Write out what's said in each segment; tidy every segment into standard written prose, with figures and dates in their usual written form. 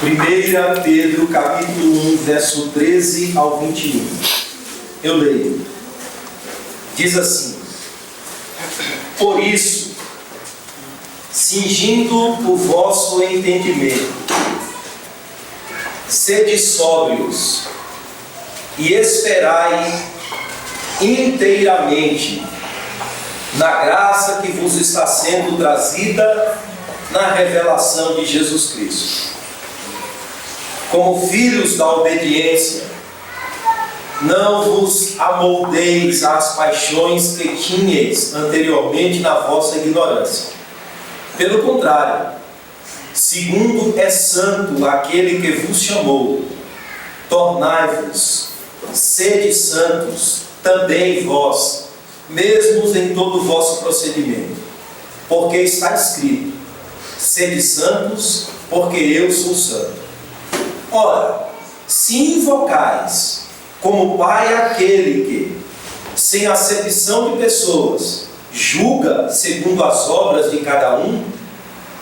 1 Pedro, capítulo 1, verso 13 ao 21. Eu leio. Diz assim: Por isso, cingindo o vosso entendimento, sede sóbrios e esperai inteiramente na graça que vos está sendo trazida na revelação de Jesus Cristo. Como filhos da obediência, não vos amoldeis às paixões que tinhais anteriormente na vossa ignorância. Pelo contrário, segundo é santo aquele que vos chamou, tornai-vos, sede santos também vós, mesmos em todo o vosso procedimento. Porque está escrito: sede santos, porque eu sou santo. Ora, se invocais como Pai aquele que, sem acepção de pessoas, julga segundo as obras de cada um,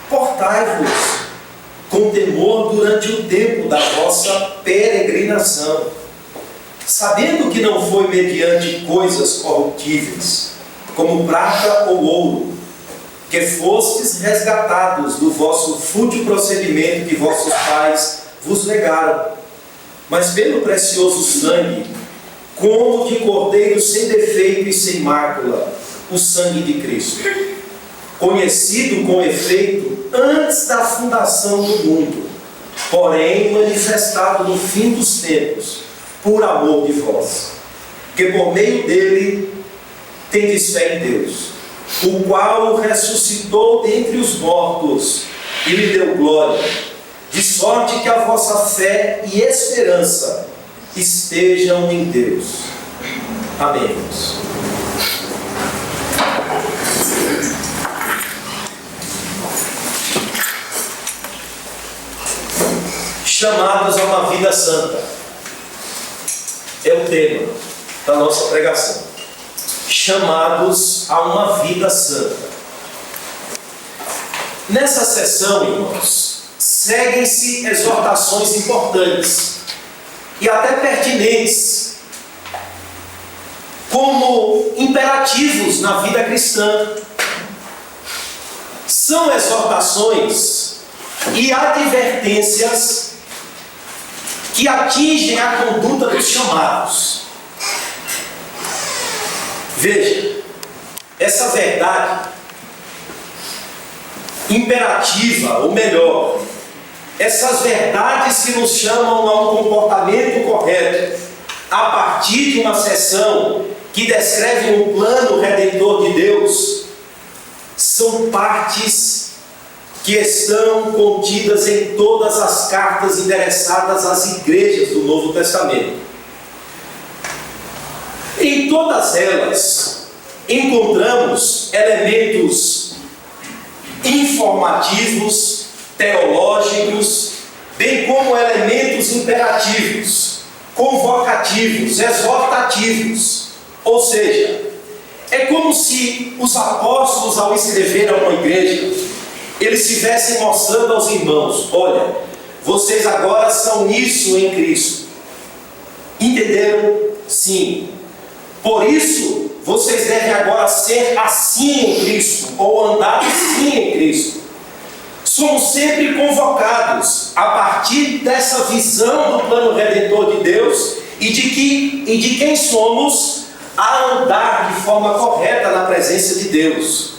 portai-vos com temor durante o tempo da vossa peregrinação, sabendo que não foi mediante coisas corruptíveis, como prata ou ouro, que fostes resgatados do vosso fútil procedimento que vossos pais vos legaram, mas pelo precioso sangue, como de cordeiro sem defeito e sem mácula, o sangue de Cristo, conhecido com efeito antes da fundação do mundo, porém manifestado no fim dos tempos, por amor de vós, que por meio dele tendes fé em Deus, o qual o ressuscitou dentre os mortos e lhe deu glória, de sorte que a vossa fé e esperança estejam em Deus. Amém. Chamados a uma vida santa é o tema da nossa pregação. Chamados a uma vida santa. Nessa sessão, irmãos, seguem-se exortações importantes e até pertinentes, como imperativos na vida cristã. São exortações e advertências que atingem a conduta dos chamados. Veja, essa verdade imperativa, ou melhor, essas verdades que nos chamam a um comportamento correto, a partir de uma sessão que descreve um plano redentor de Deus, são partes que estão contidas em todas as cartas endereçadas às igrejas do Novo Testamento. Em todas elas encontramos elementos informativos, teológicos, bem como elementos imperativos, convocativos, exortativos. Ou seja, é como se os apóstolos, ao escrever a uma igreja, eles estivessem mostrando aos irmãos: olha, vocês agora são isso em Cristo. Entenderam? Sim. Por isso, vocês devem agora ser assim em Cristo, ou andar assim em Cristo. Somos sempre convocados, a partir dessa visão do plano redentor de Deus e de quem somos, a andar de forma correta na presença de Deus.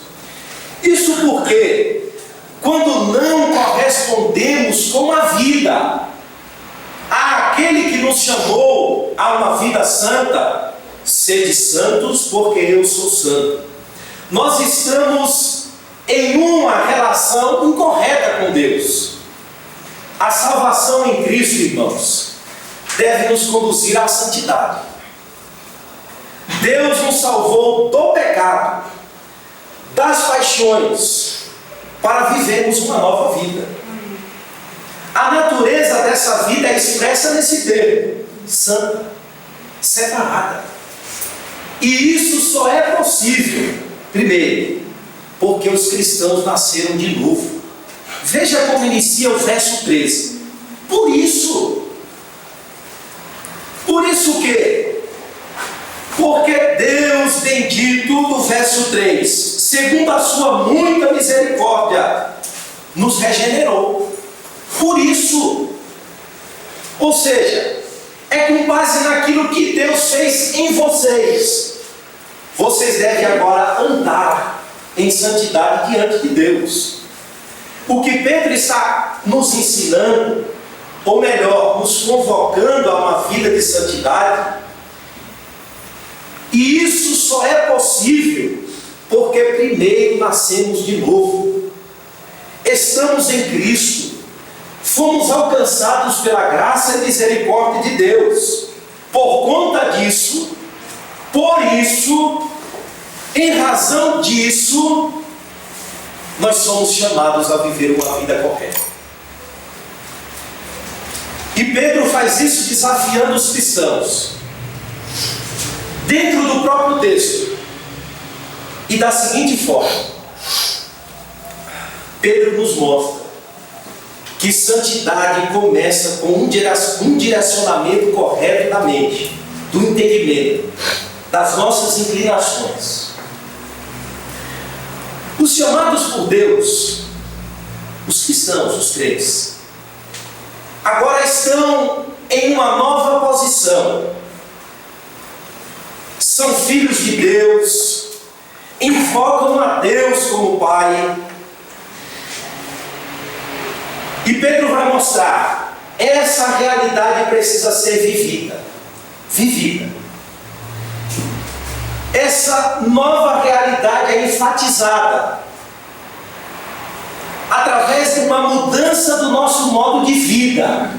Isso porque, quando não correspondemos com a vida àquele que nos chamou a uma vida santa, sede santos, porque eu sou santo, nós estamos em uma relação incorreta com Deus. A salvação em Cristo, irmãos, deve nos conduzir à santidade. Deus nos salvou do pecado, das paixões, para vivermos uma nova vida. A natureza dessa vida é expressa nesse termo: santa, separada. E isso só é possível, primeiro, porque os cristãos nasceram de novo. Veja como inicia o verso 13. Por isso o quê? Porque Deus bendito, no verso 3, segundo a sua muita misericórdia, nos regenerou. Por isso, ou seja, é com base naquilo que Deus fez em vocês. Vocês devem agora andar em santidade diante de Deus. O que Pedro está nos ensinando, ou melhor, nos convocando a uma vida de santidade, e isso só é possível porque primeiro nascemos de novo. Estamos em Cristo. Fomos alcançados pela graça e misericórdia de Deus. Por conta disso, por isso, em razão disso, nós somos chamados a viver uma vida correta. E Pedro faz isso desafiando os cristãos, dentro do próprio texto, e da seguinte forma: Pedro nos mostra que santidade começa com um direcionamento correto da mente, do entendimento, das nossas inclinações. Os chamados por Deus, os cristãos, os crentes, agora estão em uma nova posição. São filhos de Deus, invocam a Deus como Pai. E Pedro vai mostrar, essa realidade precisa ser vivida. Essa nova realidade é enfatizada através de uma mudança do nosso modo de vida.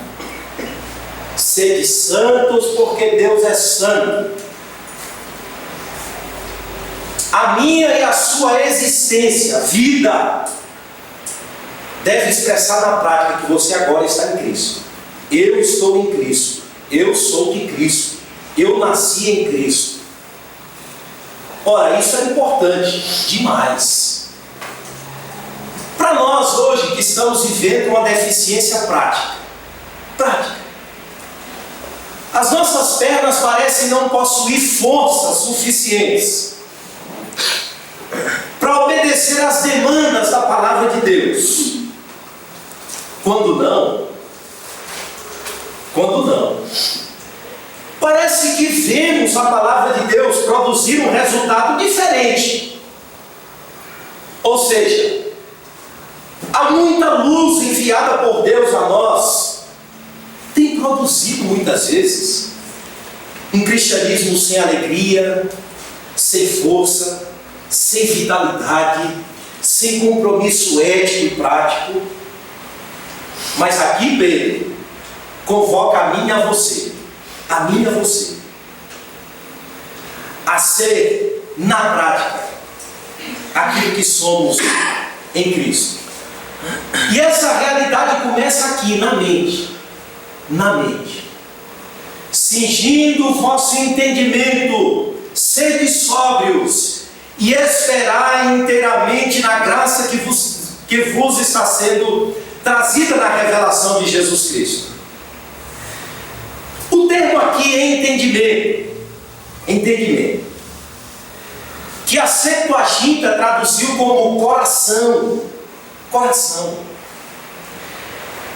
Sede santos, porque Deus é santo. A minha e a sua existência, vida, deve expressar na prática que você agora está em Cristo. Eu estou em Cristo. Eu sou de Cristo. Eu nasci em Cristo. Ora, isso é importante demais. Para nós hoje que estamos vivendo uma deficiência prática. As nossas pernas parecem não possuir forças suficientes para obedecer às demandas da palavra de Deus. Quando não, parece que vemos a palavra de Deus produzir um resultado diferente. Ou seja, há muita luz enviada por Deus a nós, tem produzido muitas vezes um cristianismo sem alegria, sem força, sem vitalidade, sem compromisso ético e prático. Mas aqui Pedro convoca a mim e a você, a ser, na prática, aquilo que somos em Cristo. E essa realidade começa aqui, na mente. Cingindo o vosso entendimento, sede sóbrios, e esperai inteiramente na graça que vos está sendo trazida na revelação de Jesus Cristo. O termo aqui é entendimento, que a Septuaginta traduziu como coração.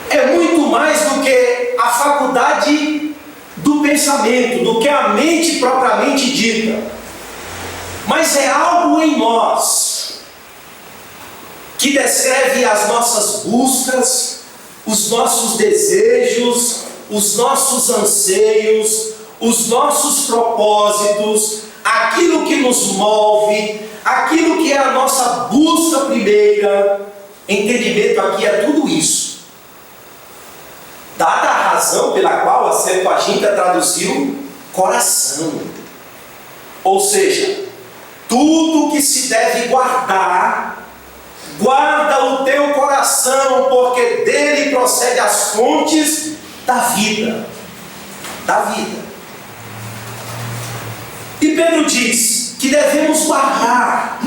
É muito mais do que a faculdade do pensamento, do que a mente propriamente dita, mas é algo em nós que descreve as nossas buscas, os nossos desejos, os nossos anseios, os nossos propósitos, aquilo que nos move, aquilo que é a nossa busca primeira. Entendimento aqui é tudo isso. Dada a razão pela qual a Septuaginta traduziu coração. Ou seja, tudo que se deve guardar, guarda o teu coração, porque dele procede as fontes da vida. E Pedro diz que devemos guardar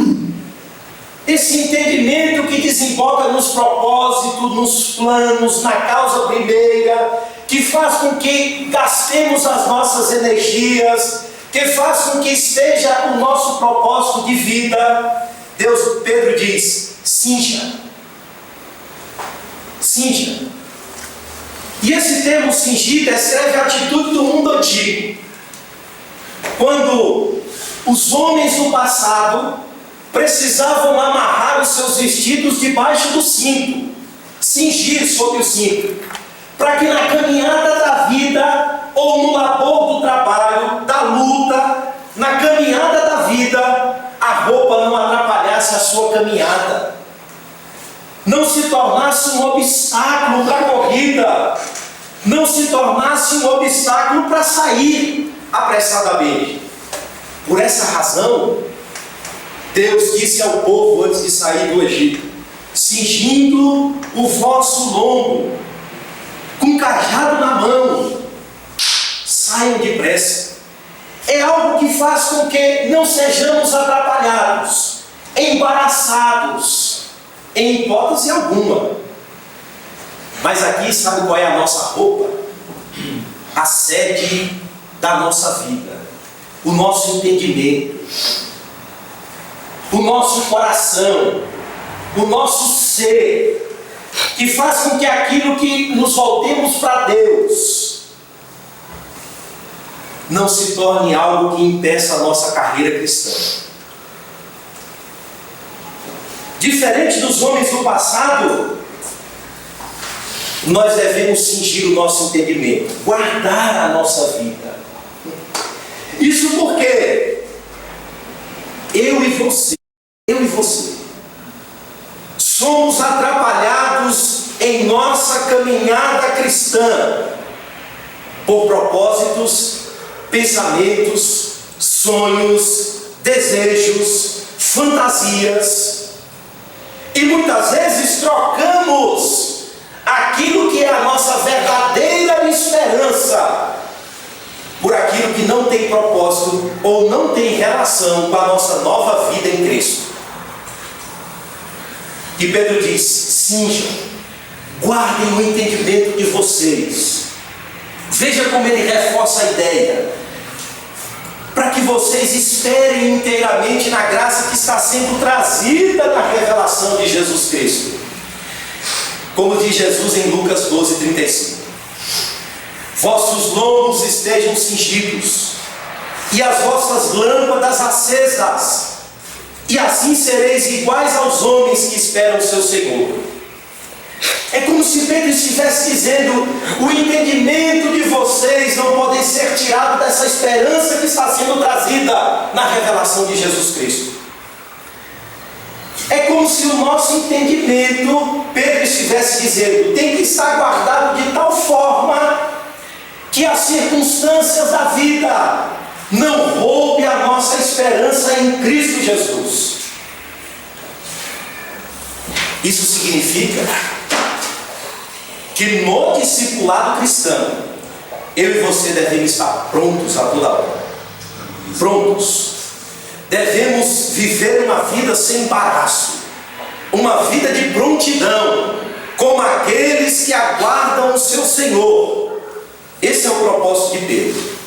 esse entendimento que desemboca nos propósitos, nos planos, na causa primeira, que faz com que gastemos as nossas energias, que faz com que esteja o nosso propósito de vida. Pedro diz: cinja. Cinja. E esse termo cingir descreve a atitude do mundo antigo. Quando os homens do passado precisavam amarrar os seus vestidos debaixo do cinto, cingir sobre o cinto, para que na caminhada da vida, ou no labor do trabalho, da luta, na caminhada da vida, a roupa não atrapalhasse a sua caminhada, não se tornasse um obstáculo para a corrida, não se tornasse um obstáculo para sair apressadamente. Por essa razão, Deus disse ao povo antes de sair do Egito: cingindo o vosso lombo, com cajado na mão, saiam depressa. É algo que faz com que não sejamos atrapalhados, embaraçados, em hipótese alguma. Mas aqui, sabe qual é a nossa roupa? A sede da nossa vida, o nosso entendimento, o nosso coração, o nosso ser, que faz com que aquilo que nos voltemos para Deus não se torne algo que impeça a nossa carreira cristã. Diferente dos homens do passado, nós devemos cingir o nosso entendimento, guardar a nossa vida. Isso porque eu e você, somos atrapalhados em nossa caminhada cristã por propósitos, pensamentos, sonhos, desejos, fantasias, e muitas vezes trocamos aquilo que é a nossa verdadeira esperança por aquilo que não tem propósito ou não tem relação com a nossa nova vida em Cristo. E Pedro diz: cinjam, guardem o entendimento de vocês. Veja como ele reforça a ideia, para que vocês esperem inteiramente na graça que está sendo trazida na revelação de Jesus Cristo. Como diz Jesus em Lucas 12:35: vossos lombos estejam cingidos, e as vossas lâmpadas acesas, e assim sereis iguais aos homens que esperam o seu Senhor. É como se Pedro estivesse dizendo: o entendimento de vocês não pode ser tirado dessa esperança que está sendo trazida na revelação de Jesus Cristo. É como se o nosso entendimento, Pedro estivesse dizendo, tem que estar guardado de tal forma que as circunstâncias da vida não roubem a nossa esperança em Cristo Jesus. Isso significa que no discipulado cristão, eu e você devemos estar prontos a toda hora. Prontos. Devemos viver uma vida sem embaraço, uma vida de prontidão, como aqueles que aguardam o seu Senhor. Esse é o propósito de Pedro.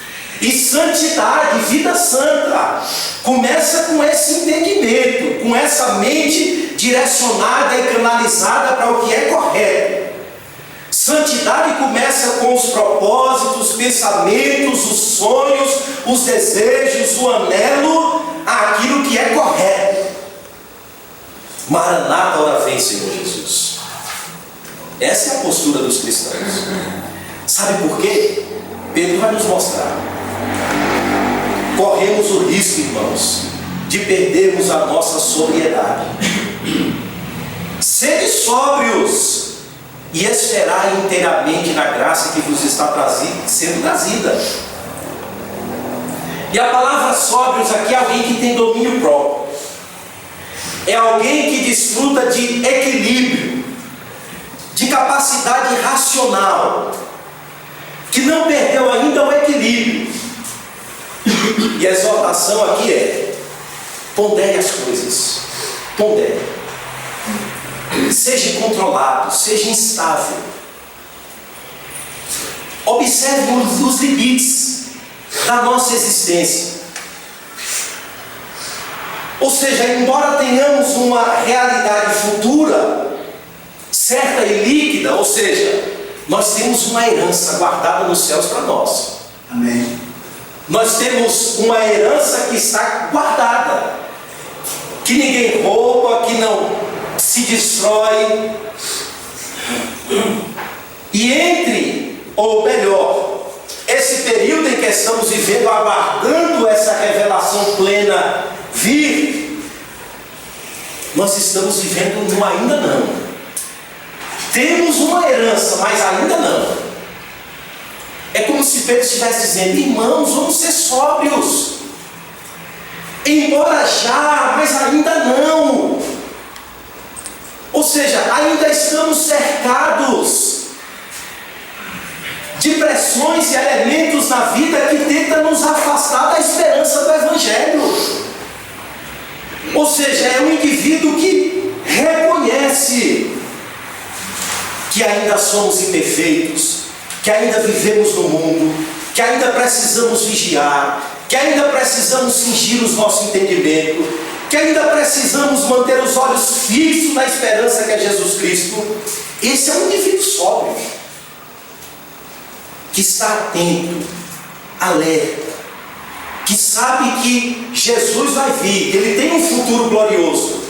E santidade, vida santa, começa com esse entendimento, com essa mente direcionada e canalizada para o que é correto. Santidade começa com os propósitos, os pensamentos, os sonhos, os desejos, o anelo àquilo que é correto. Maranata, ora vem, Senhor Jesus. Essa é a postura dos cristãos. Sabe por quê? Pedro vai nos mostrar. Corremos o risco, irmãos, de perdermos a nossa sobriedade. Sede sóbrios e esperar inteiramente na graça que vos está sendo trazida. E a palavra sóbrios aqui é alguém que tem domínio próprio. É alguém que desfruta de equilíbrio, de capacidade racional, que não perdeu ainda o equilíbrio. E a exortação aqui é: pondere as coisas. Pondere. seja controlado, seja instável. Observe os limites da nossa existência. Ou seja, embora tenhamos uma realidade futura, certa e líquida, ou seja, nós temos uma herança guardada nos céus para nós. Amém. Nós temos uma herança que está guardada, que ninguém rouba, que não se destrói. E entre, ou melhor, esse período em que estamos vivendo, aguardando essa revelação plena vir, nós estamos vivendo no ainda não. Temos uma herança, mas ainda não. É como se Pedro estivesse dizendo: irmãos, vamos ser sóbrios. Embora já, mas ainda não. Ou seja, ainda estamos cercados de pressões e elementos na vida que tentam nos afastar da esperança do Evangelho. Ou seja, é um indivíduo que reconhece que ainda somos imperfeitos, que ainda vivemos no mundo, que ainda precisamos vigiar, que ainda precisamos cingir os nossos entendimentos, que ainda precisamos manter os olhos fixos na esperança que é Jesus Cristo. Esse é um indivíduo sóbrio, que está atento, alerta, que sabe que Jesus vai vir, que ele tem um futuro glorioso,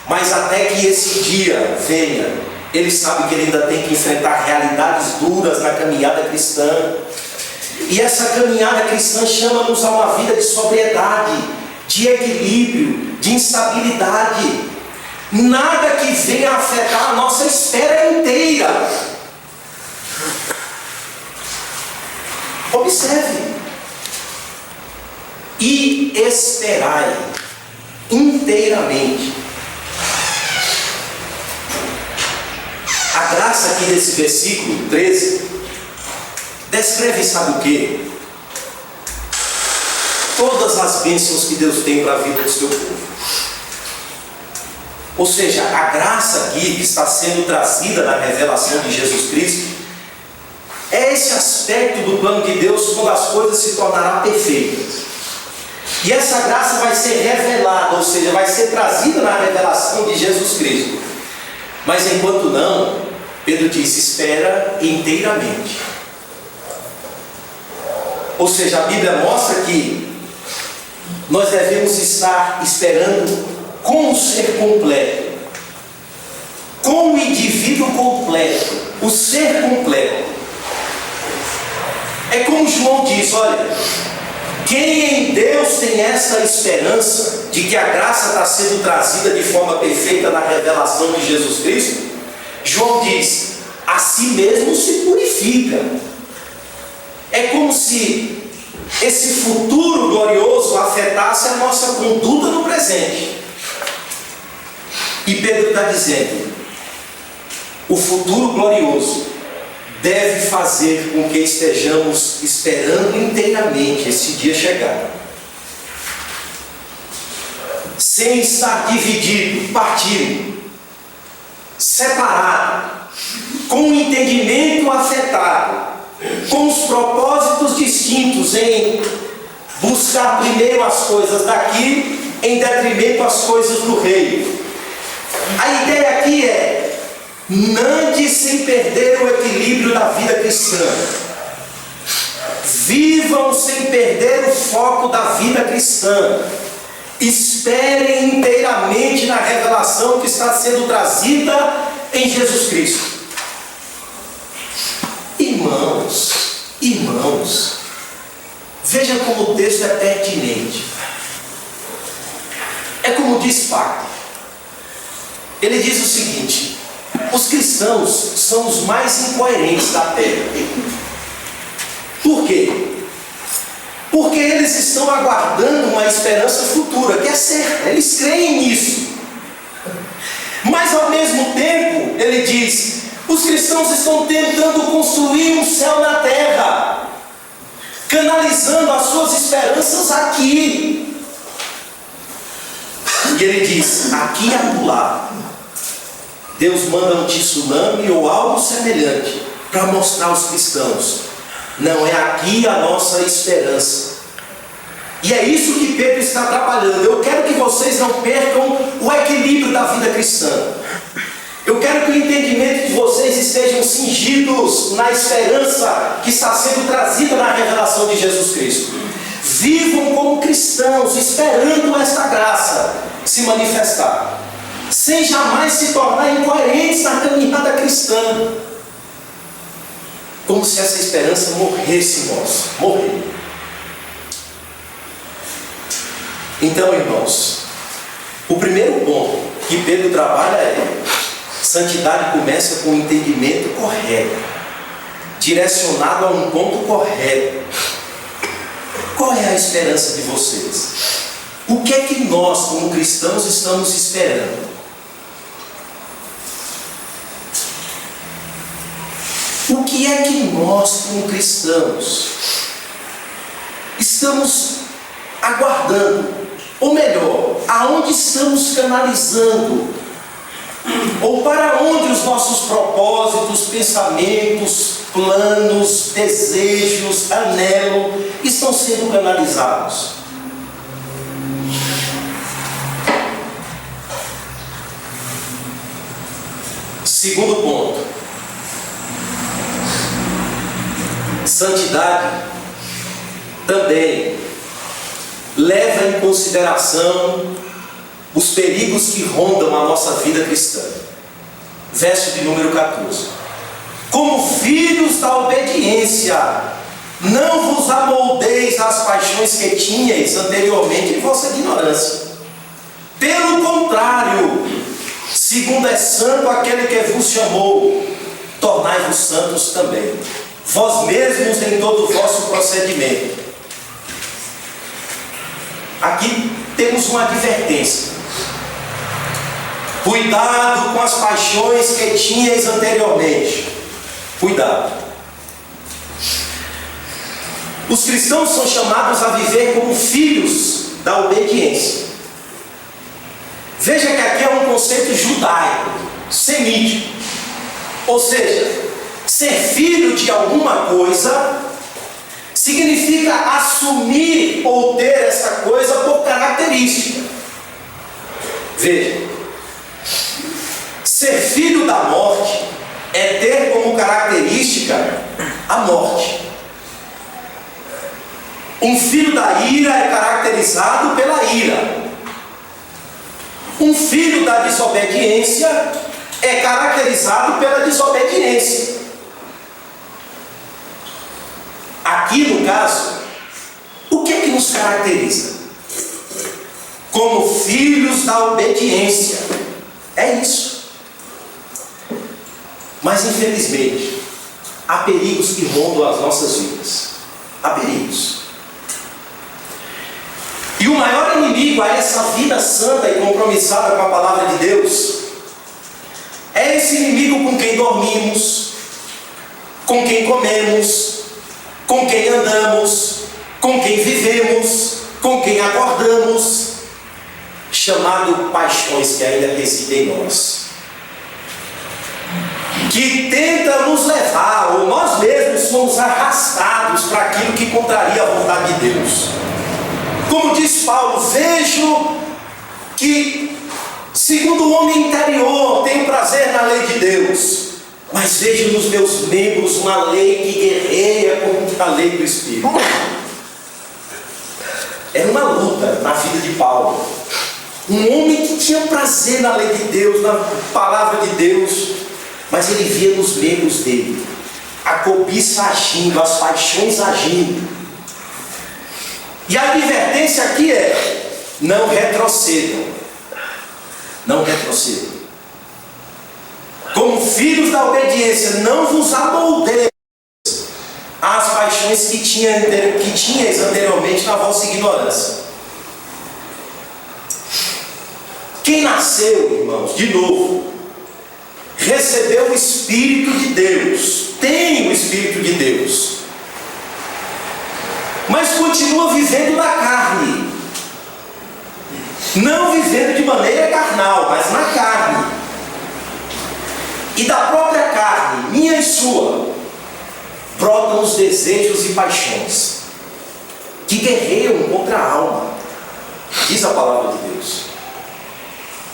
mas até que esse dia venha, ele sabe que ele ainda tem que enfrentar realidades duras na caminhada cristã. E essa caminhada cristã chama-nos a uma vida de sobriedade, de equilíbrio, de instabilidade. Nada que venha afetar a nossa espera inteira. Observe. E esperai inteiramente. A graça aqui nesse versículo 13 descreve, sabe o quê? Todas as bênçãos que Deus tem para a vida do seu povo. Ou seja, a graça aqui que está sendo trazida na revelação de Jesus Cristo é esse aspecto do plano de Deus, quando as coisas se tornarão perfeitas. E essa graça vai ser revelada, ou seja, vai ser trazida na revelação de Jesus Cristo. Mas enquanto não, Pedro disse: espera inteiramente. Ou seja, a Bíblia mostra que nós devemos estar esperando com o ser completo, com o indivíduo completo, o ser completo. É como João diz: olha, quem em Deus tem essa esperança de que a graça está sendo trazida de forma perfeita na revelação de Jesus Cristo, João diz: a si mesmo se purifica. É como se esse futuro glorioso afetasse a nossa conduta no presente. E Pedro está dizendo: o futuro glorioso deve fazer com que estejamos esperando inteiramente esse dia chegar, sem estar dividido, partido, separado, com o entendimento afetado, com os propósitos distintos em buscar primeiro as coisas daqui em detrimento às coisas do reino. A ideia aqui é: nande sem perder o equilíbrio da vida cristã. Vivam sem perder o foco da vida cristã. Esperem inteiramente na revelação que está sendo trazida em Jesus Cristo. Irmãos, veja como o texto é pertinente. É como diz Paulo. Ele diz o seguinte: os cristãos são os mais incoerentes da terra. Por quê? Porque eles estão aguardando uma esperança futura, que é certa, eles creem nisso. Mas ao mesmo tempo, ele diz: os cristãos estão tentando construir um céu na terra, canalizando as suas esperanças aqui. E ele diz: aqui e acolá, Deus manda um tsunami ou algo semelhante para mostrar aos cristãos: não é aqui a nossa esperança. E é isso que Pedro está trabalhando. Eu quero que vocês não percam o equilíbrio da vida cristã. Eu quero que o entendimento de vocês estejam cingidos na esperança que está sendo trazida na revelação de Jesus Cristo. Vivam como cristãos, esperando esta graça se manifestar, sem jamais se tornar incoerentes na caminhada cristã, como se essa esperança morresse em nós. Morrer. Então, irmãos, o primeiro ponto que Pedro trabalha é: santidade começa com o entendimento correto, direcionado a um ponto correto. Qual é a esperança de vocês? O que é que nós, como cristãos, estamos esperando? O que é que nós, como cristãos, estamos aguardando? Ou melhor, aonde estamos canalizando? Ou para onde os nossos propósitos, pensamentos, planos, desejos, anelo estão sendo canalizados? Segundo ponto: santidade também leva em consideração os perigos que rondam a nossa vida cristã. Verso de número 14: como filhos da obediência, não vos amoldeis às paixões que tinhais anteriormente em vossa ignorância. Pelo contrário, segundo é santo aquele que vos chamou, tornai-vos santos também, vós mesmos em todo o vosso procedimento. Aqui temos uma advertência: cuidado com as paixões que tinhas anteriormente. Cuidado. Os cristãos são chamados a viver como filhos da obediência. Veja que aqui é um conceito judaico, semítico. Ou seja, ser filho de alguma coisa significa assumir ou ter essa coisa por característica. Veja, ser filho da morte é ter como característica a morte. Um filho da ira é caracterizado pela ira. Um filho da desobediência é caracterizado pela desobediência. Aqui no caso, o que é que nos caracteriza? Como filhos da obediência. É isso. Mas infelizmente, há perigos que rondam as nossas vidas. Há perigos. E o maior inimigo a essa vida santa e compromissada com a palavra de Deus é esse inimigo com quem dormimos, com quem comemos, com quem andamos, com quem vivemos, com quem acordamos, chamado paixões que ainda residem em nós, que tenta nos levar, ou nós mesmos somos arrastados para aquilo que contraria a vontade de Deus. Como diz Paulo: vejo que, segundo o homem interior, tenho prazer na lei de Deus, mas vejo nos meus membros uma lei que guerreia contra a lei do Espírito. Era uma luta na vida de Paulo. Um homem que tinha prazer na lei de Deus, na palavra de Deus, mas ele via nos membros dele a cobiça agindo, as paixões agindo. E a advertência aqui é: não retrocedam. Não retrocedam. Como filhos da obediência, não vos amoldeis às paixões que tinhas anteriormente na vossa ignorância. Quem nasceu, irmãos, de novo, recebeu o Espírito de Deus, tem o Espírito de Deus, mas continua vivendo na carne, não vivendo de maneira carnal, mas na carne. E da própria carne, minha e sua, brotam os desejos e paixões que guerreiam contra a alma, diz a palavra de Deus.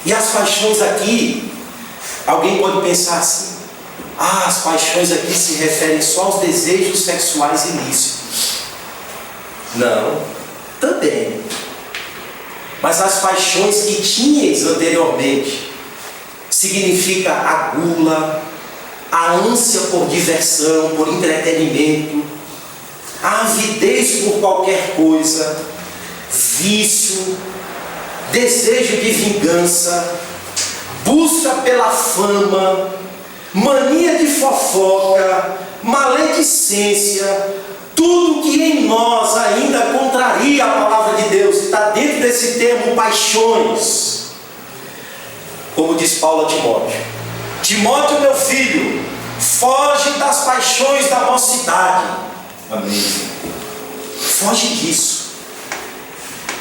E as paixões aqui, alguém pode pensar assim: as paixões aqui se referem só aos desejos sexuais ilícitos. Não, também. Mas as paixões que tinhas anteriormente significa a gula, a ânsia por diversão, por entretenimento, a avidez por qualquer coisa, vício, desejo de vingança, busca pela fama, mania de fofoca, maledicência, tudo que em nós ainda contraria a palavra de Deus, está dentro desse termo paixões. Como diz Paulo a Timóteo: Timóteo, meu filho, foge das paixões da mocidade. Amém. Foge disso.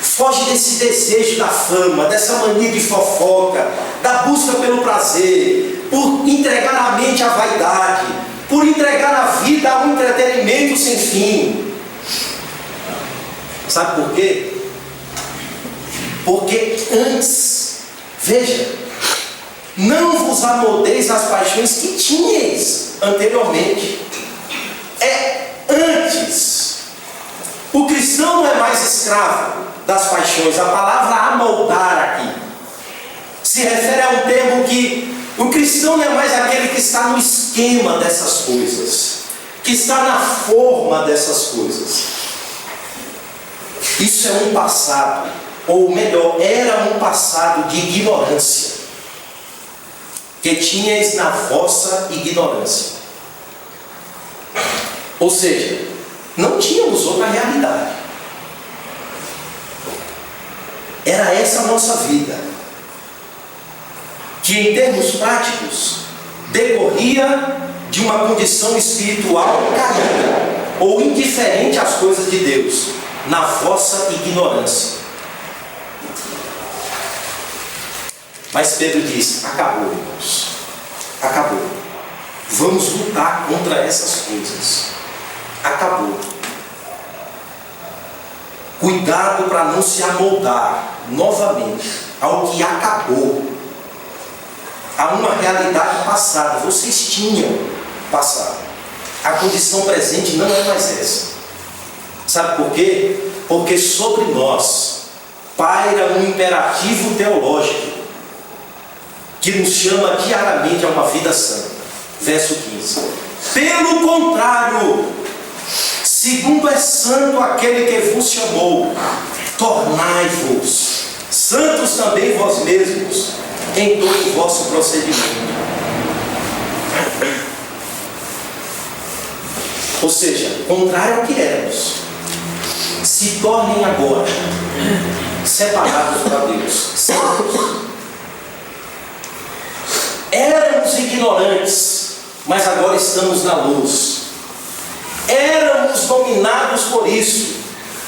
Foge desse desejo da fama, dessa mania de fofoca, da busca pelo prazer, por entregar a mente à vaidade, por entregar a vida a um entretenimento sem fim. Sabe por quê? Porque antes, veja, não vos amoldeis às paixões que tinhais anteriormente. É antes. O cristão não é mais escravo das paixões. A palavra amoldar aqui se refere a um termo que o cristão não é mais aquele que está no esquema dessas coisas, que está na forma dessas coisas. Isso é um passado, ou melhor, era um passado de ignorância, que tinhais na vossa ignorância. Ou seja, não tínhamos outra realidade. Era essa a nossa vida, que em termos práticos decorria de uma condição espiritual caída ou indiferente às coisas de Deus, na vossa ignorância. Mas Pedro diz: acabou, irmãos, acabou. Vamos lutar contra essas coisas. Acabou. Cuidado para não se amoldar novamente ao que acabou, a uma realidade passada. Vocês tinham passado. A condição presente não é mais essa. Sabe por quê? Porque sobre nós paira um imperativo teológico que nos chama diariamente a uma vida santa. Verso 15. Pelo contrário, segundo é santo aquele que vos chamou, tornai-vos santos também vós mesmos em todo o vosso procedimento. Ou seja, contrário ao que éramos, se tornem agora separados para Deus, santos. Éramos ignorantes, mas agora estamos na luz. Éramos dominados por isso,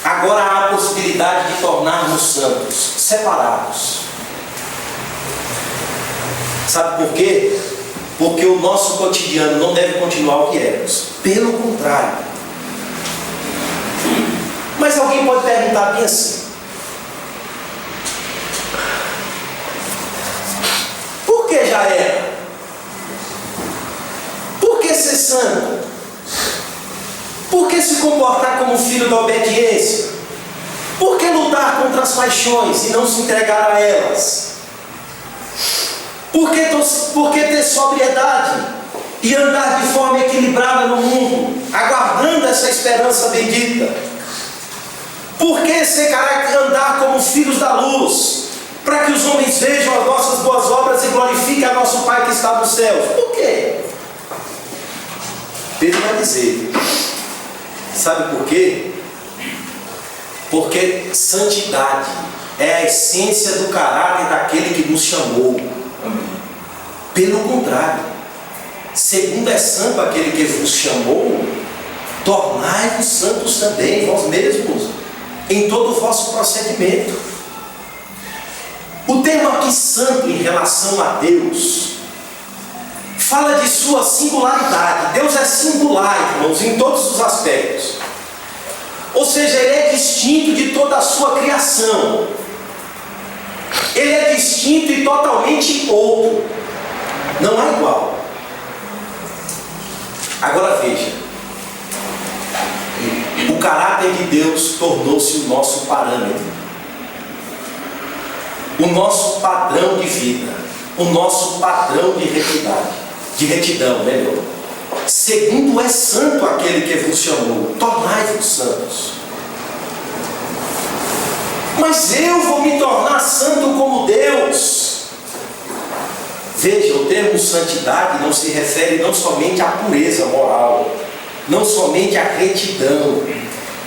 agora há a possibilidade de tornarmos santos, separados. Sabe por quê? Porque o nosso cotidiano não deve continuar o que éramos. Pelo contrário. Mas alguém pode perguntar bem assim: por que já era? Por que ser santo? Por que se comportar como filho da obediência? Por que lutar contra as paixões e não se entregar a elas? Por que ter sobriedade e andar de forma equilibrada no mundo, aguardando essa esperança bendita? Por que andar como filhos da luz, para que os homens vejam as nossas boas obras e glorifiquem a nosso Pai que está nos céus? Por quê? Pedro vai dizer: sabe por quê? Porque santidade é a essência do caráter daquele que nos chamou. Pelo contrário, segundo é santo aquele que vos chamou, tornai-vos santos também vós mesmos em todo o vosso procedimento. O termo aqui santo em relação a Deus fala de sua singularidade. Deus é singular, irmãos, em todos os aspectos. Ou seja, Ele é distinto de toda a sua criação. Ele é distinto e totalmente outro. Não é igual. Agora veja. O caráter de Deus tornou-se o nosso parâmetro. O nosso padrão de vida. O nosso padrão de retidão, melhor. Segundo é santo aquele que vos chamou, tornai-vos santos. Mas eu vou me tornar santo como Deus. Veja, o termo santidade não se refere não somente à pureza moral, não somente à retidão,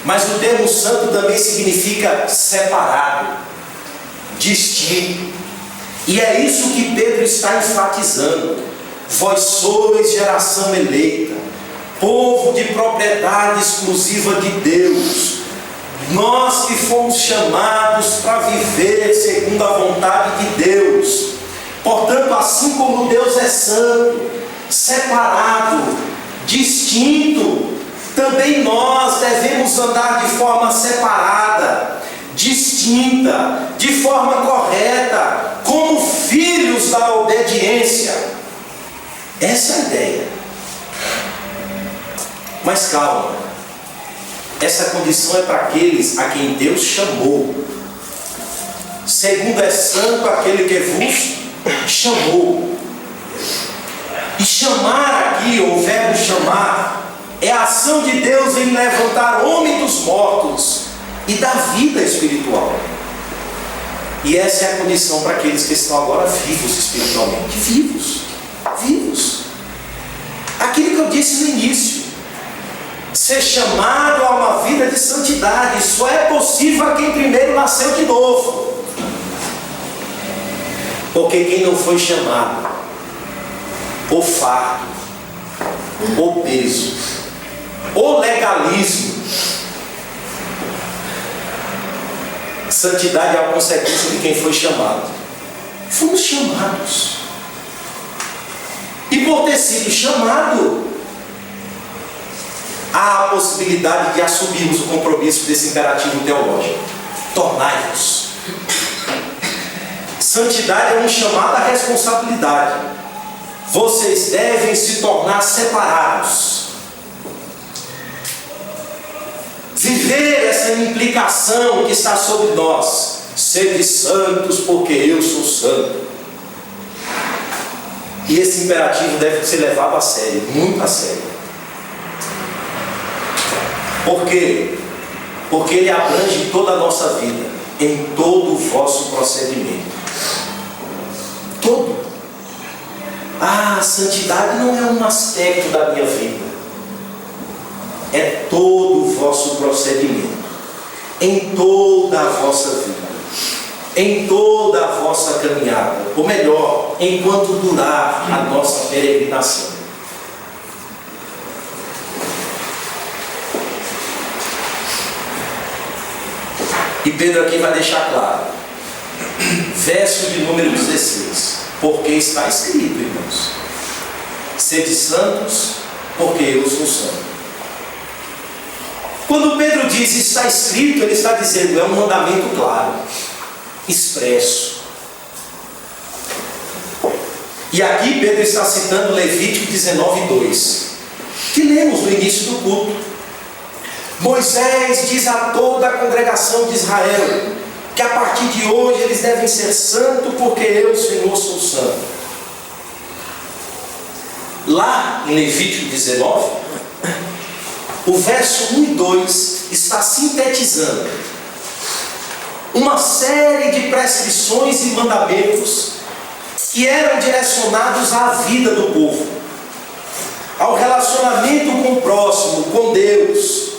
mas o termo santo também significa separado, distinto. E é isso que Pedro está enfatizando. Vós sois geração eleita, povo de propriedade exclusiva de Deus, nós que fomos chamados para viver segundo a vontade de Deus. Portanto, assim como Deus é santo, separado, distinto, também nós devemos andar de forma separada, distinta, de forma correta, como filhos da obediência. Essa é a ideia. Mas calma, essa condição é para aqueles a quem Deus chamou. Segundo é santo aquele que vos chamou. E chamar aqui, ou o verbo chamar, é a ação de Deus em levantar homem dos mortos e dar vida espiritual. E essa é a condição para aqueles que estão agora vivos espiritualmente. Vivos. Aquilo que eu disse no início, ser chamado a uma vida de santidade, só é possível a quem primeiro nasceu de novo. Porque quem não foi chamado, ou fardo, ou peso, ou legalismo, santidade é a consequência de quem foi chamado. Fomos chamados. E por ter sido chamado, há a possibilidade de assumirmos o compromisso desse imperativo teológico. Tornai-vos. Santidade é um chamado à responsabilidade. Vocês devem se tornar separados. Viver essa implicação que está sobre nós. Sede santos, porque eu sou santo. E esse imperativo deve ser levado a sério, muito a sério. Por quê? Porque ele abrange toda a nossa vida, em todo o vosso procedimento. Todo. A santidade não é um aspecto da minha vida. É todo o vosso procedimento. Em toda a vossa vida. Em toda a vossa caminhada, ou melhor, enquanto durar a nossa peregrinação. E Pedro aqui vai deixar claro, verso de número 16, porque está escrito, irmãos, sede santos, porque eu sou santo. Quando Pedro diz está escrito, ele está dizendo, é um mandamento claro, expresso. E aqui Pedro está citando Levítico 19:2, que lemos no início do culto. Moisés diz a toda a congregação de Israel que a partir de hoje eles devem ser santos, porque eu, Senhor, sou santo. Lá em Levítico 19, o verso 1 e 2 está sintetizando uma série de prescrições e mandamentos que eram direcionados à vida do povo, ao relacionamento com o próximo, com Deus,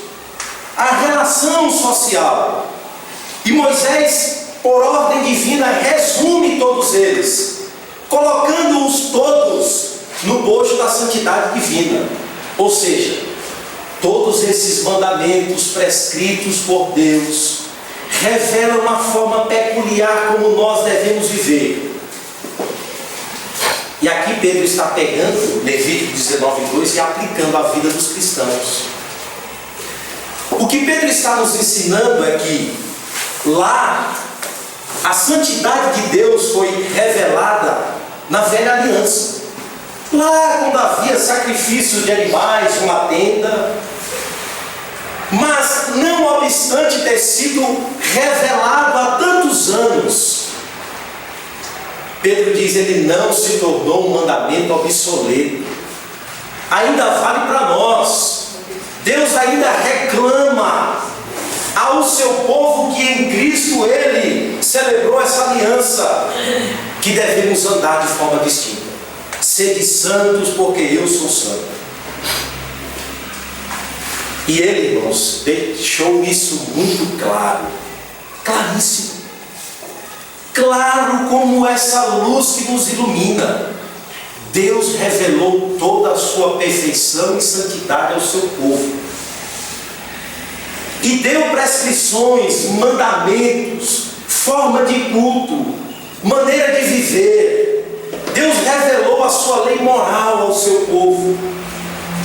à relação social. E Moisés, por ordem divina, resume todos eles, colocando-os todos no bojo da santidade divina. Ou seja, todos esses mandamentos prescritos por Deus revelam uma forma peculiar como nós devemos viver. E E aqui Pedro está pegando Levítico 19:2 e aplicando à vida dos cristãos. O que Pedro está nos ensinando é que lá a santidade de Deus foi revelada na velha aliança. Lá quando havia sacrifícios de animais, uma tenda. Mas não obstante ter sido revelado há tantos anos, Pedro diz, ele não se tornou um mandamento obsoleto. Ainda vale para nós. Deus ainda reclama ao seu povo que em Cristo ele celebrou essa aliança, que devemos andar de forma distinta. Sede santos, porque eu sou santo. E ele, irmãos, deixou isso muito claro, claríssimo. Claro como essa luz que nos ilumina. Deus revelou toda a sua perfeição e santidade ao seu povo. E deu prescrições, mandamentos, forma de culto, maneira de viver. Deus revelou a sua lei moral ao seu povo,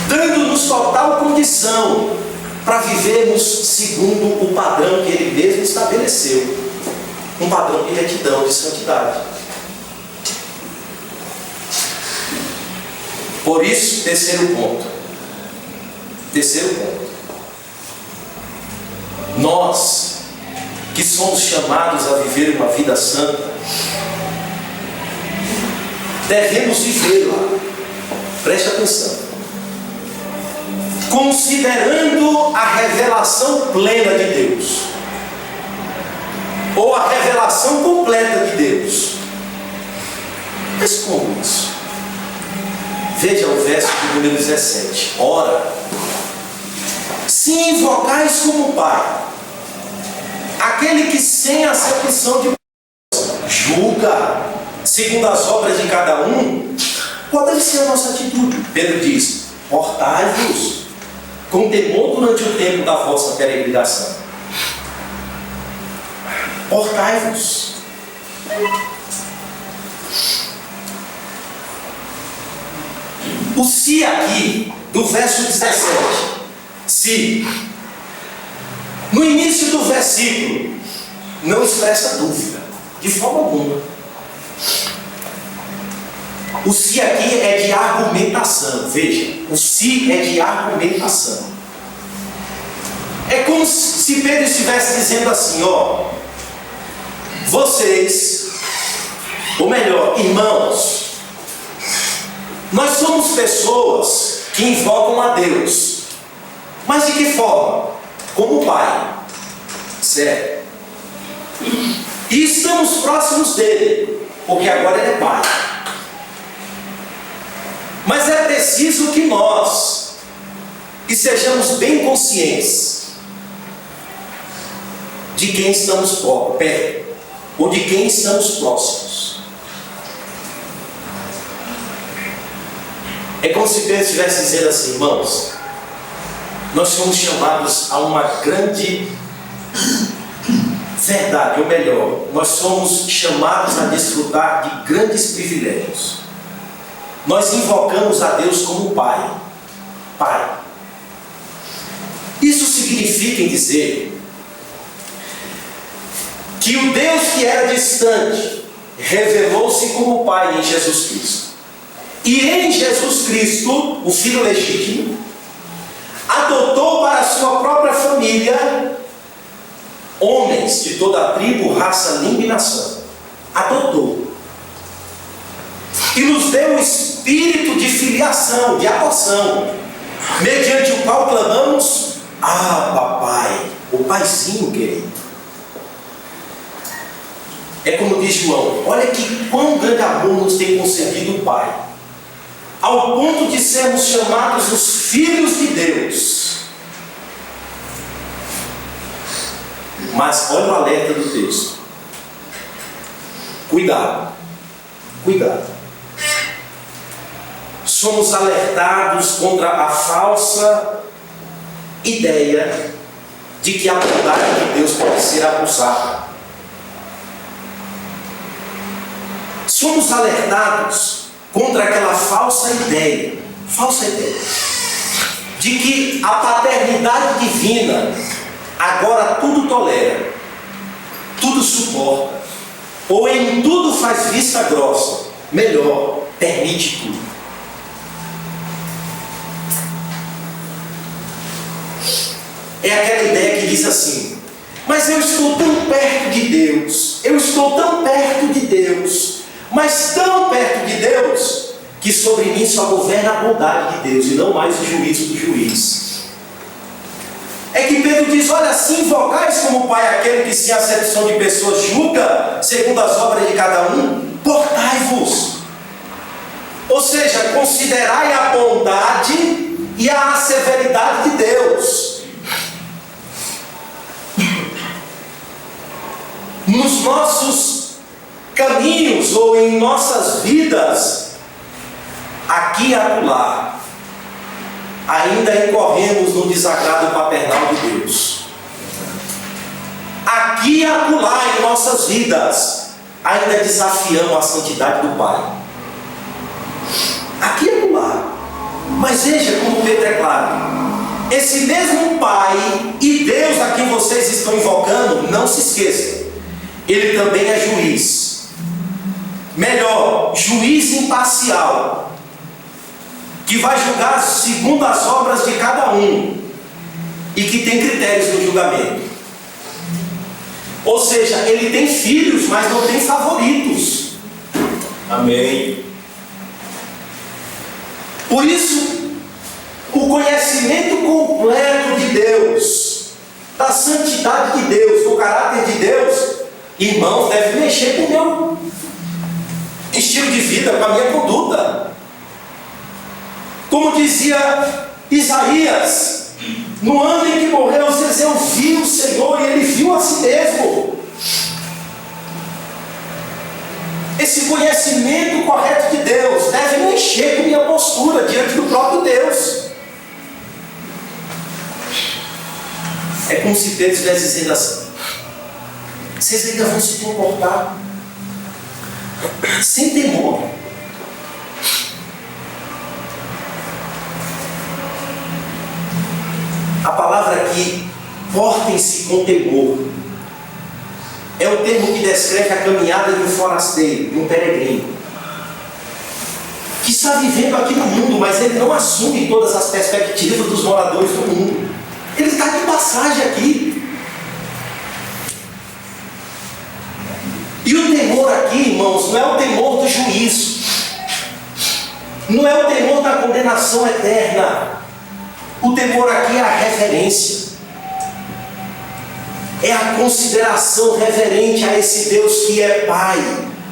dando-nos total condição para vivermos segundo o padrão que ele mesmo estabeleceu. Um padrão de retidão, de santidade. Por isso, terceiro ponto. Nós, que somos chamados a viver uma vida santa, devemos vivê-la. Preste atenção. Considerando a revelação plena de Deus, ou a revelação completa de Deus. Mas como isso? Veja o verso de número 17. Ora, se invocais como Pai aquele que sem acepção de julga segundo as obras de cada um, qual deve ser a nossa atitude? Pedro diz, portai-vos com temor durante o tempo da vossa peregrinação. Portai-vos. O se aqui, do verso 17, se, no início do versículo, não expressa dúvida, de forma alguma. O se aqui é de argumentação, veja, o se é de argumentação. É como se Pedro estivesse dizendo assim, ó, vocês, ou melhor, irmãos, nós somos pessoas que invocam a Deus. Mas de que forma? Como Pai. Certo? E estamos próximos dele, porque agora ele é Pai. Mas é preciso que nós sejamos bem conscientes de quem estamos perto, ou de quem estamos próximos. É como se Pedro estivesse dizendo assim, irmãos, nós somos chamados a uma grande verdade, ou melhor, nós somos chamados a desfrutar de grandes privilégios. Nós invocamos a Deus como Pai. Pai. Isso significa em dizer que o Deus que era distante revelou-se como Pai em Jesus Cristo. E em Jesus Cristo, o Filho legítimo, adotou para a sua própria família homens de toda a tribo, raça, língua e nação. Adotou. E nos deu o espírito de filiação, de adoção, mediante o qual clamamos, Papai, o Paizinho querido. É como diz João, olha que quão grande amor nos tem concedido o Pai, ao ponto de sermos chamados os filhos de Deus. Mas olha o alerta do texto. Cuidado, cuidado. Somos alertados contra a falsa ideia de que a bondade de Deus pode ser abusada. Somos alertados contra aquela falsa ideia de que a paternidade divina agora tudo tolera, tudo suporta, ou em tudo faz vista grossa, melhor, permite tudo. É aquela ideia que diz assim: mas eu estou tão perto de Deus, mas tão perto de Deus, que sobre mim só governa a bondade de Deus e não mais o juízo do juiz. É que Pedro diz: olha, se invocais como Pai aquele que sem acepção de pessoas julga segundo as obras de cada um, portai-vos. Ou seja, considerai a bondade e a severidade de Deus. Nos nossos caminhos ou em nossas vidas, aqui e acolá, ainda incorremos no desagrado paternal de Deus. Aqui e acolá em nossas vidas, ainda desafiamos a santidade do Pai. Aqui e acolá. Mas veja como Pedro é claro. Esse mesmo Pai e Deus a quem vocês estão invocando, não se esqueçam, Ele também é juiz. Melhor, juiz imparcial, que vai julgar segundo as obras de cada um e que tem critérios no julgamento. Ou seja, Ele tem filhos, mas não tem favoritos. Amém. Por isso, o conhecimento completo de Deus, da santidade de Deus, do caráter de Deus, irmãos, deve mexer com o meu estilo de vida, com a minha conduta. Como dizia Isaías, no ano em que morreu Zezeu, viu o Senhor e ele viu a si mesmo. Esse conhecimento correto de Deus deve mexer com minha postura diante do próprio Deus. É como se Pedro estivesse dizendo assim: vocês ainda vão se comportar sem temor. A palavra aqui, portem-se com temor, é o termo que descreve a caminhada de um forasteiro, de um peregrino, que está vivendo aqui no mundo, mas ele não assume todas as perspectivas dos moradores do mundo. Ele está de passagem aqui. E o temor aqui, irmãos, não é o temor do juízo, não é o temor da condenação eterna. O temor aqui é a reverência, é a consideração reverente a esse Deus que é Pai,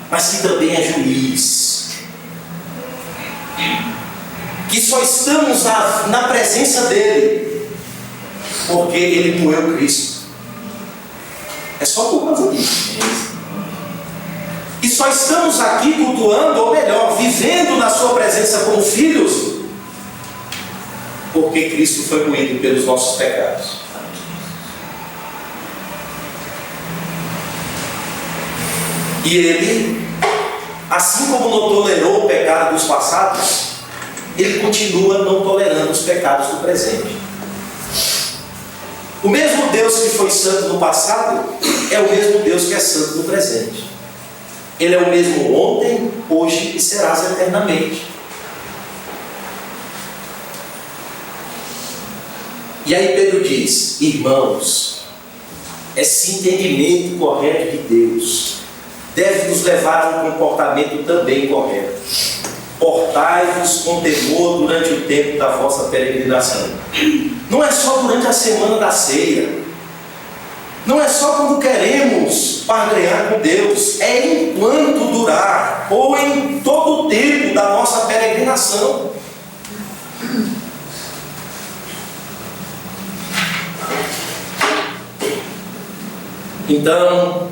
mas que também é juiz. Que só estamos na presença dele porque ele moeu Cristo. É só por causa disso. E só estamos aqui cultuando, ou melhor, vivendo na sua presença como filhos, porque Cristo foi moído pelos nossos pecados. E Ele, assim como não tolerou o pecado dos passados, Ele continua não tolerando os pecados do presente. O mesmo Deus que foi santo no passado é o mesmo Deus que é santo no presente. Ele é o mesmo ontem, hoje e será eternamente. E aí Pedro diz: irmãos, esse entendimento correto de Deus deve nos levar a um comportamento também correto. Portai-vos com temor durante o tempo da vossa peregrinação. Não é só durante a semana da ceia, não é só quando queremos barganhar com Deus, é enquanto durar, ou em todo o tempo da nossa peregrinação. Então,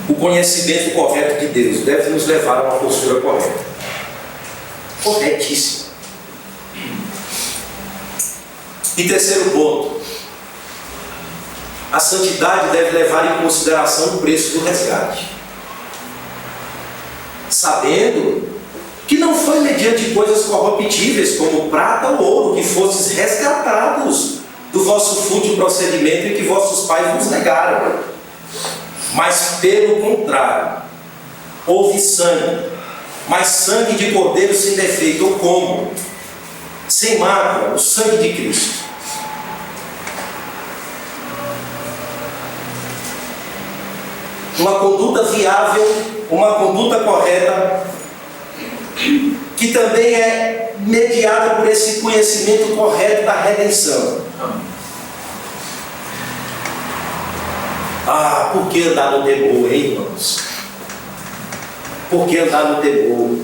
o conhecimento correto de Deus deve nos levar a uma postura correta. Corretíssima. E terceiro ponto, a santidade deve levar em consideração o preço do resgate. sabendo que não foi mediante coisas corruptíveis, como prata ou ouro, que fostes resgatados do vosso fútil procedimento em que vossos pais vos negaram. Mas pelo contrário, houve sangue, mas sangue de cordeiro sem defeito, ou como? Sem mácula, o sangue de Cristo. Uma conduta viável, uma conduta correta, que também é mediada por esse conhecimento correto da redenção. Por que andar no temor, hein, irmãos? Por que andar no temor?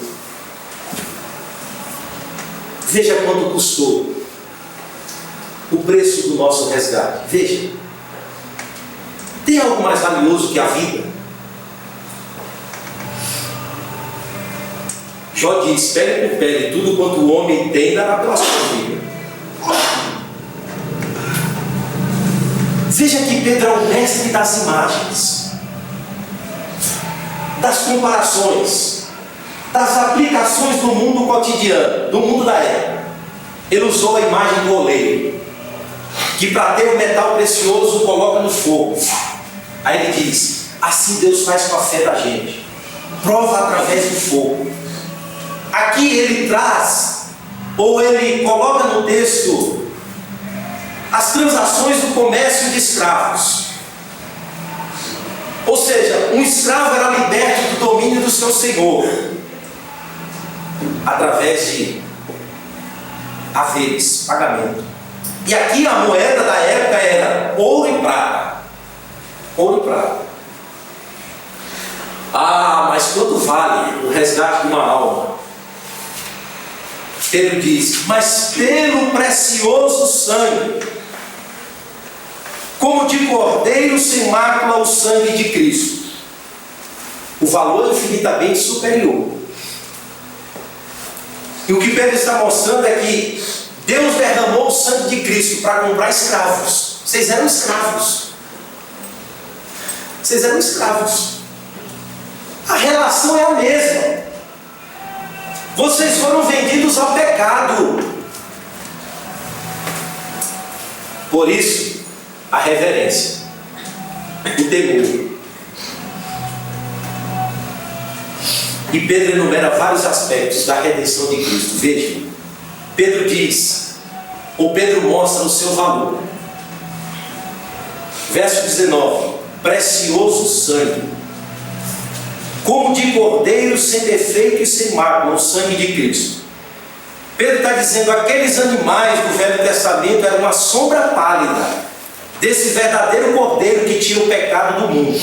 Veja quanto custou o preço do nosso resgate. Veja. Tem algo mais valioso que a vida? Jó diz: pele por pele, tudo quanto o homem tem dará pela sua vida. Veja que Pedro é o mestre das imagens, das comparações, das aplicações do mundo cotidiano, do mundo da época. Ele usou a imagem do oleiro, que para ter o metal precioso coloca no fogo. Aí ele diz: assim Deus faz com a fé da gente, prova através do fogo. Aqui ele traz, ou ele coloca no texto, as transações do comércio de escravos. Ou seja, um escravo era liberto do domínio do seu senhor através de haveres, pagamento. E aqui a moeda da época era ouro e prata. Ouro e prata. Mas quanto vale o resgate de uma alma? Pedro diz: mas pelo precioso sangue, como de cordeiro sem mácula, o sangue de Cristo. O valor é infinitamente superior. E o que Pedro está mostrando é que Deus derramou o sangue de Cristo para comprar escravos. Vocês eram escravos. Vocês eram escravos. A relação é a mesma. Vocês foram vendidos ao pecado. Por isso, a reverência, o temor. E Pedro enumera vários aspectos da redenção de Cristo. Veja, Pedro diz, ou Pedro mostra o seu valor. Verso 19: precioso sangue, como de cordeiro sem defeito e sem mácula, o sangue de Cristo. Pedro está dizendo: aqueles animais do Velho Testamento eram uma sombra pálida desse verdadeiro cordeiro que tinha o pecado do mundo.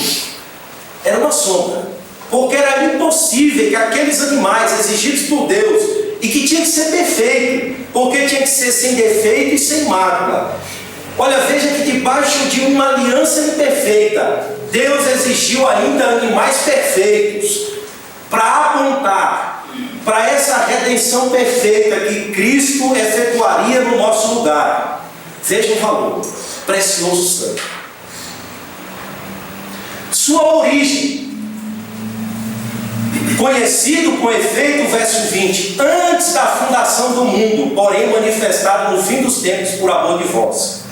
Era uma sombra, porque era impossível que aqueles animais exigidos por Deus, e que tinha que ser perfeito, porque tinha que ser sem defeito e sem mácula. Olha, veja que debaixo de uma aliança imperfeita, Deus exigiu ainda animais perfeitos, para apontar para essa redenção perfeita que Cristo efetuaria no nosso lugar. Veja o valor, precioso sangue. Sua origem, conhecido com efeito, verso 20, antes da fundação do mundo, porém manifestado no fim dos tempos por amor de vós.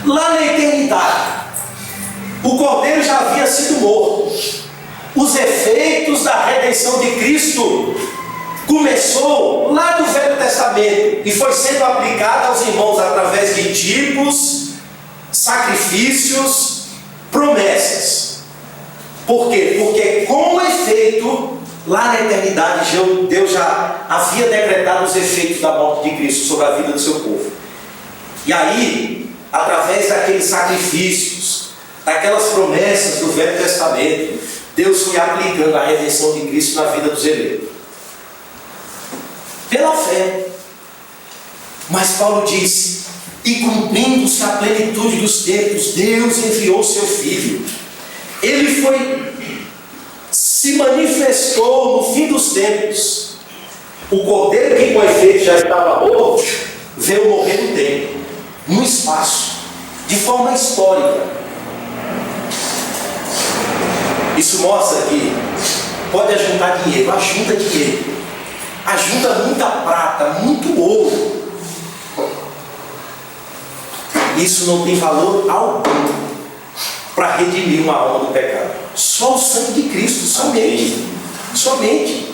Lá na eternidade, o Cordeiro já havia sido morto. Os efeitos da redenção de Cristo começou lá do Velho Testamento e foi sendo aplicado aos irmãos através de tipos, sacrifícios, promessas. Por quê? Porque com efeito, lá na eternidade, Deus já havia decretado os efeitos da morte de Cristo sobre a vida do seu povo. E aí, através daqueles sacrifícios, daquelas promessas do Velho Testamento, Deus foi aplicando a redenção de Cristo na vida dos eleitos. Pela fé. Mas Paulo disse: e cumprindo-se a plenitude dos tempos, Deus enviou seu Filho. Ele se manifestou no fim dos tempos. O Cordeiro que com efeito já estava morto, veio morrer no tempo, no espaço, de forma histórica. Isso mostra que pode ajuntar dinheiro, ajunta dinheiro, ajunta muita prata, muito ouro. Isso não tem valor algum para redimir uma alma do pecado. Só o sangue de Cristo, somente. Somente.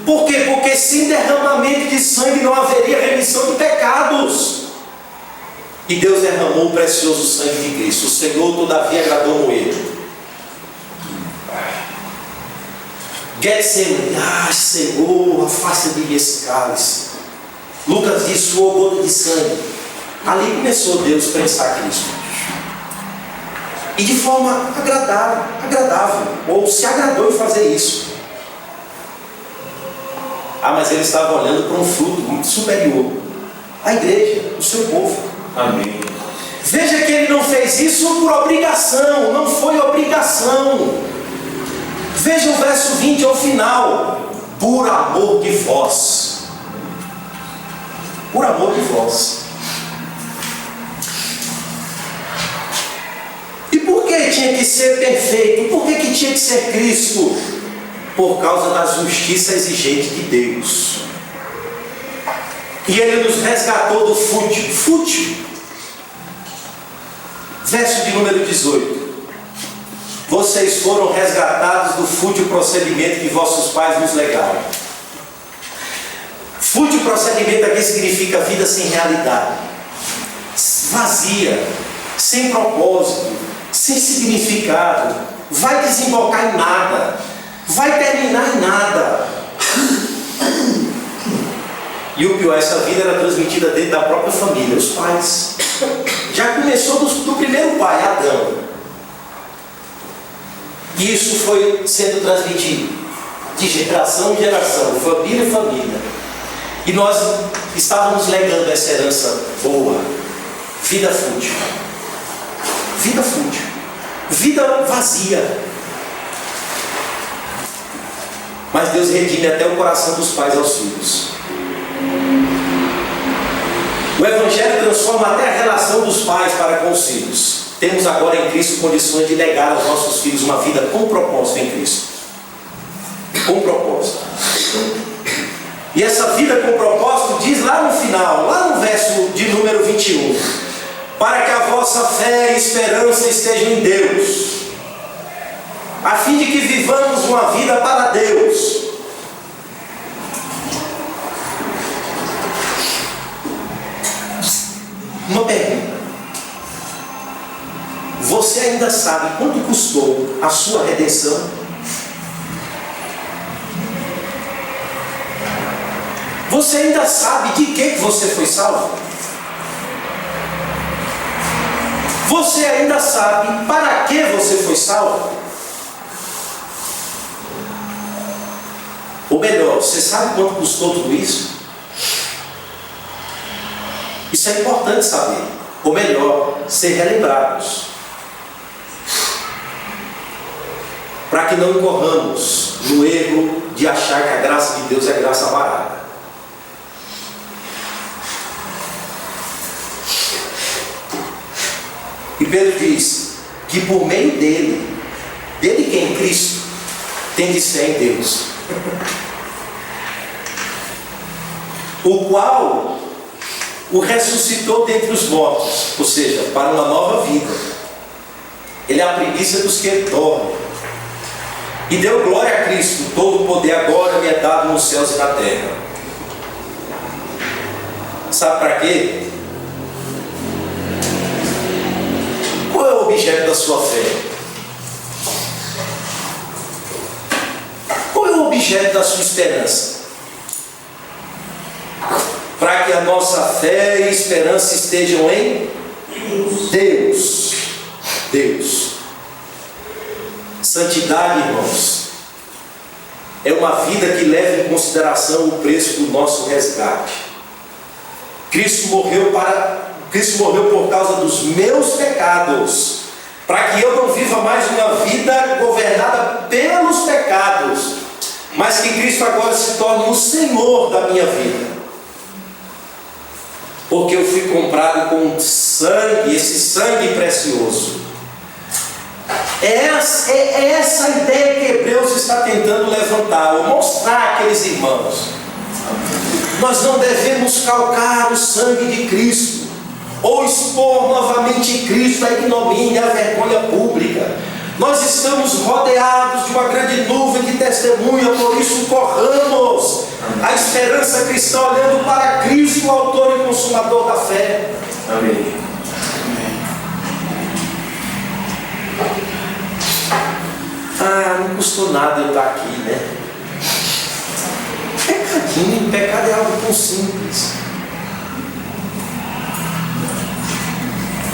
Por quê? Porque sem derramamento de sangue não haveria remissão de pecados. E Deus derramou o precioso sangue de Cristo. O Senhor, todavia, agradou moer. Getsemane, Senhor, afasta de mim esse cálice. Lucas diz, suou gota de sangue. Ali começou Deus a prensar Cristo. E de forma agradável, ou se agradou em fazer isso. Mas ele estava olhando para um fruto muito superior. A igreja, o seu povo. Amém. Veja que ele não fez isso por obrigação, não foi obrigação. Veja o verso 20 ao final. Por amor de vós. Por amor de vós. E por que tinha que ser perfeito? Por que tinha que ser Cristo? Por causa da justiça exigente de Deus. E Ele nos resgatou do fútil. Verso de número 18. Vocês foram resgatados do fútil procedimento que vossos pais nos legaram. Fútil procedimento aqui significa vida sem realidade, vazia, sem propósito, sem significado, vai desembocar em nada, vai terminar em nada. E o pior, essa vida era transmitida dentro da própria família, os pais. Já começou do primeiro pai, Adão. E isso foi sendo transmitido de geração em geração, família em família. E nós estávamos legando essa herança boa, vida fútil. Vida fútil. Vida vazia. Mas Deus redime até o coração dos pais aos filhos. O Evangelho transforma até a relação dos pais para com os filhos. Temos agora em Cristo condições de legar aos nossos filhos uma vida com propósito em Cristo. Com propósito. E essa vida com propósito diz lá no final, lá no verso de número 21. Para que a vossa fé e esperança estejam em Deus. A fim de que vivamos uma vida para Deus. Uma pergunta. Você ainda sabe quanto custou a sua redenção? Você ainda sabe de que você foi salvo? Você ainda sabe para que você foi salvo? Ou melhor, você sabe quanto custou tudo isso? Isso é importante saber. Ou melhor, ser relembrados. Para que não incorramos no erro de achar que a graça de Deus é graça barata. E Pedro diz que por meio dele quem? Cristo, tem de fé em Deus. O qual o ressuscitou dentre os mortos, ou seja, para uma nova vida. Ele é a primícia dos que dormem. E deu glória a Cristo. Todo o poder agora me é dado nos céus e na terra. Sabe para quê? Qual é o objeto da sua fé? Qual é o objeto da sua esperança? Para que a nossa fé e esperança estejam em Deus. Deus. Santidade, irmãos, é uma vida que leva em consideração o preço do nosso resgate. Cristo morreu por causa dos meus pecados, para que eu não viva mais uma vida governada pelos pecados, mas que Cristo agora se torne o Senhor da minha vida. Porque eu fui comprado com sangue, esse sangue precioso. É essa a ideia que Hebreus está tentando levantar, ou mostrar àqueles irmãos. Nós não devemos calcar o sangue de Cristo, ou expor novamente Cristo à ignomínia, à vergonha pública. Nós estamos rodeados de uma grande nuvem de testemunha, por isso corramos a esperança cristã olhando para Cristo, o autor e consumador da fé. Amém. Não custou nada eu estar aqui, né? Pecadinho, pecado é algo tão simples.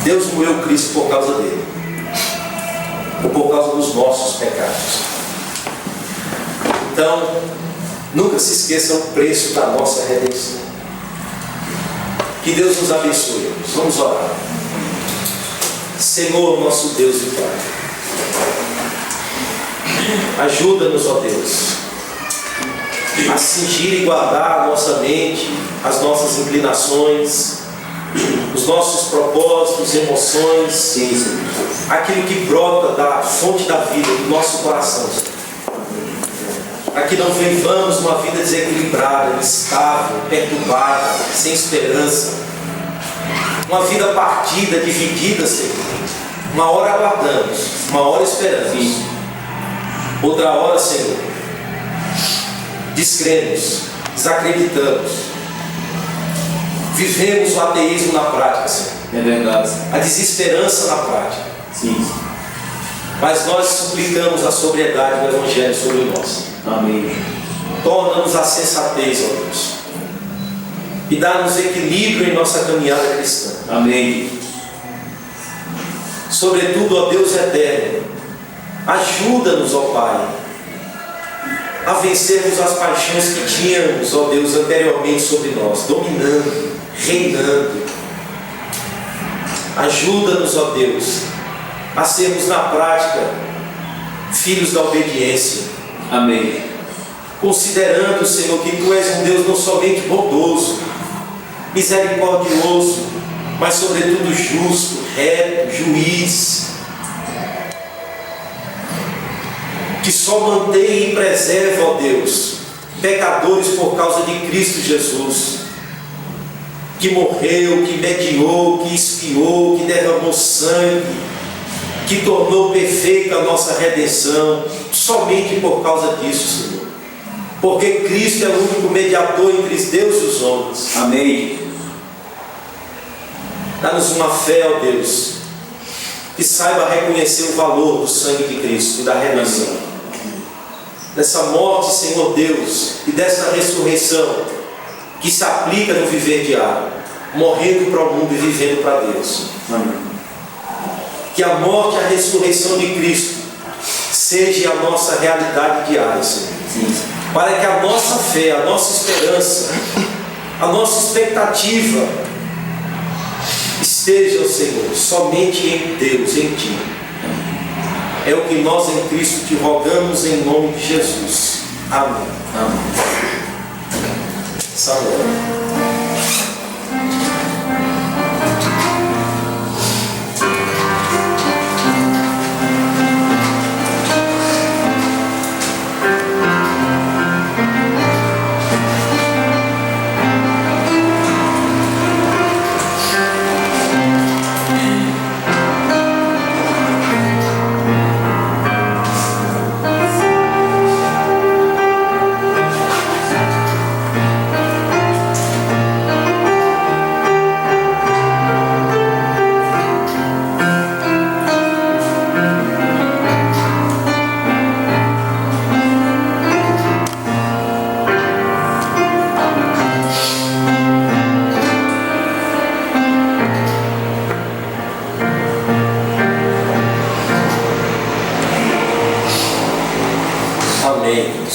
Deus moeu Cristo por causa dele, ou por causa dos nossos pecados. Então, nunca se esqueça o preço da nossa redenção. Que Deus nos abençoe. Vamos orar. Senhor, nosso Deus e Pai, ajuda-nos, ó Deus, a cingir e guardar a nossa mente, as nossas inclinações, os nossos propósitos, emoções, aquilo que brota da fonte da vida do nosso coração, para que não vivamos uma vida desequilibrada, instável, perturbada, sem esperança, uma vida partida, dividida, Senhor. Uma hora aguardamos, uma hora esperamos, outra hora, Senhor, descremos, desacreditamos, vivemos o ateísmo na prática, Senhor. É verdade. A desesperança na prática. Sim. Mas nós suplicamos a sobriedade do Evangelho sobre nós. Amém. Torna-nos a sensatez, ó Deus, e dá-nos equilíbrio em nossa caminhada cristã. Amém. Sobretudo, ó Deus eterno, ajuda-nos, ó Pai, a vencermos as paixões que tínhamos, ó Deus, anteriormente sobre nós, dominando, reinando. Ajuda-nos, ó Deus, a sermos na prática filhos da obediência. Amém. Considerando, Senhor, que Tu és um Deus não somente bondoso, misericordioso, mas sobretudo justo, reto, juiz, que só mantém e preserva, ó Deus, pecadores por causa de Cristo Jesus, que morreu, que mediou, que expiou, que derramou sangue, que tornou perfeita a nossa redenção, somente por causa disso, Senhor. Porque Cristo é o único mediador entre Deus e os homens. Amém. Dá-nos uma fé, ó Deus, que saiba reconhecer o valor do sangue de Cristo e da redenção. Dessa morte, Senhor Deus, e dessa ressurreição que se aplica no viver diário, morrendo para o mundo e vivendo para Deus. Amém. Que a morte e a ressurreição de Cristo seja a nossa realidade diária, Senhor. Sim. Para que a nossa fé, a nossa esperança, a nossa expectativa esteja, Senhor, somente em Deus, em Ti. É o que nós em Cristo te rogamos em nome de Jesus. Amém. Amém. Samuel. Amém.